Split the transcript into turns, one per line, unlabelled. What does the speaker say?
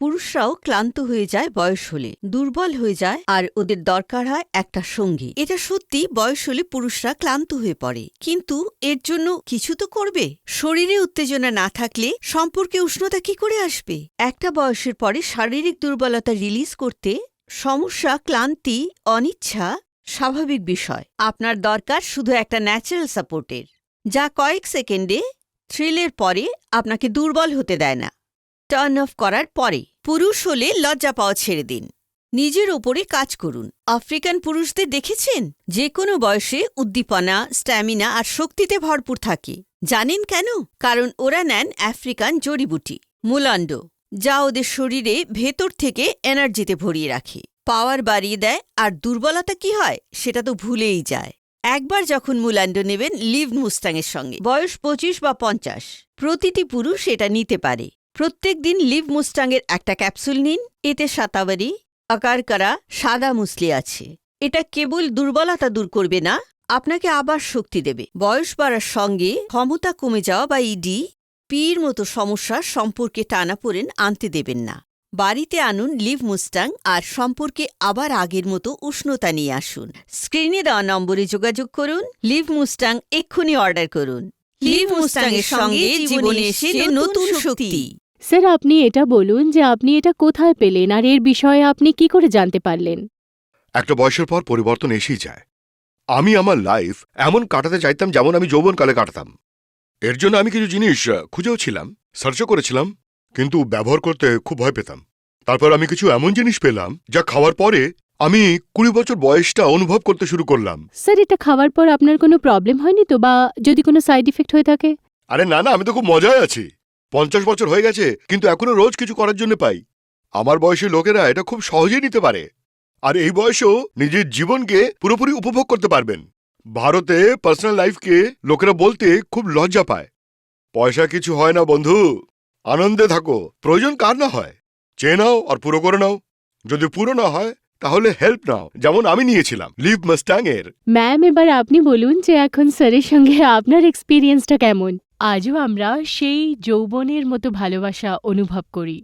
পুরুষরাও ক্লান্ত হয়ে যায় বয়স হলে, দুর্বল হয়ে যায়, আর ওদের দরকার হয় একটা সঙ্গী। এটা সত্যি, বয়স হলে পুরুষরা ক্লান্ত হয়ে পড়ে, কিন্তু এর জন্য কিছু তো করবে। শরীরে উত্তেজনা না থাকলে সম্পর্কে উষ্ণতা কি করে আসবে? একটা বয়সের পরে শারীরিক দুর্বলতা রিলিজ করতে সমস্যা, ক্লান্তি, অনিচ্ছা স্বাভাবিক বিষয়। আপনার দরকার শুধু একটা ন্যাচারাল সাপোর্টের, যা কয়েক সেকেন্ডে থ্রিলের পরে আপনাকে দুর্বল হতে দেয় না। টার্ন অফ করার পরে পুরুষ হলে লজ্জা পাওয়া ছেড়ে দিন, নিজের ওপরে কাজ করুন। আফ্রিকান পুরুষদের দেখেছেন? যে কোনো বয়সে উদ্দীপনা, স্ট্যামিনা আর শক্তিতে ভরপুর থাকে। জানেন কেন? কারণ ওরা নেন আফ্রিকান জড়িবুটি মুলান্ডো, যা ওদের শরীরে ভেতর থেকে এনার্জিতে ভরিয়ে রাখে, পাওয়ার বাড়িয়ে দেয়, আর দুর্বলতা কি হয় সেটা তো ভুলেই যায়। একবার যখন মুলান্ডো নেবেন লিভ মুস্টাংয়ের সঙ্গে, বয়স 25 বা 50, প্রতিটি পুরুষ এটা নিতে পারে। প্রত্যেক দিন লিভ মুস্টাংয়ের একটা ক্যাপসুল নিন। এতে শতাবরী, আকারকারা, সাদা মুসলি আছে। এটা কেবল দুর্বলতা দূর করবে না, আপনাকে আবার শক্তি দেবে। বয়স বাড়ার সঙ্গে ক্ষমতা কমে যাওয়া বা ইডি, পির মতো সমস্যা সম্পর্কে টানাপোড়েন আনতে দেবেন না। বাড়িতে আনুন লিভ মুস্টাং, আর সম্পর্কে আবার আগের মতো উষ্ণতা নিয়ে আসুন। স্ক্রিনে দেওয়া নম্বরে যোগাযোগ করুন। লিভ মুস্টাং এক্ষুনি অর্ডার করুন। লিভ মুস্টাংয়ের সঙ্গে জীবনে এসে নতুন শক্তি।
স্যার, আপনি এটা বলুন যে আপনি এটা কোথায় পেলেন, আর এর বিষয়ে আপনি কি করে জানতে পারলেন?
একটা বয়সের পর পরিবর্তন এসেই যায়। আমি আমার লাইফ এমন কাটাতে চাইতাম যেমন আমি যৌবনকালে কাটাতাম। এর জন্য আমি কিছু জিনিস খুঁজেও ছিলাম, সার্চও করেছিলাম, কিন্তু ব্যবহার করতে খুব ভয় পেতাম। তারপর আমি কিছু এমন জিনিস পেলাম যা খাওয়ার পরে আমি 20 বছর বয়সটা অনুভব করতে শুরু করলাম।
স্যার, এটা খাওয়ার পর আপনার কোনো প্রবলেম হয়নি তো, বা যদি কোনো সাইড ইফেক্ট হয়ে থাকে?
আরে না না, আমি তো খুব মজায় আছি। 50 বছর হয়ে গেছে, কিন্তু এখনো রোজ কিছু করার জন্য পাই। আমার বয়সী লোকেরা এটা খুব সহজেই নিতে পারে, আর এই বয়সেও নিজের জীবনকে পুরোপুরি উপভোগ করতে পারবেন। ভারতে পার্সোনাল লাইফকে লোকেরা বলতে খুব লজ্জা পায়। পয়সা কিছু হয় না বন্ধু, আনন্দে থাকো। প্রয়োজন কার না হয়, চেয়ে নাও আর পুরো করে নাও। যদি পুরো না হয় তাহলে হেল্প নাও, যেমন আমি নিয়েছিলাম লিভ মাস্টাং এর।
ম্যাম, এবার আপনি বলুন যে এখন স্যারের সঙ্গে আপনার এক্সপিরিয়েন্সটা কেমন? আজও আমরা সেই যৌবনের মতো ভালোবাসা অনুভব করি।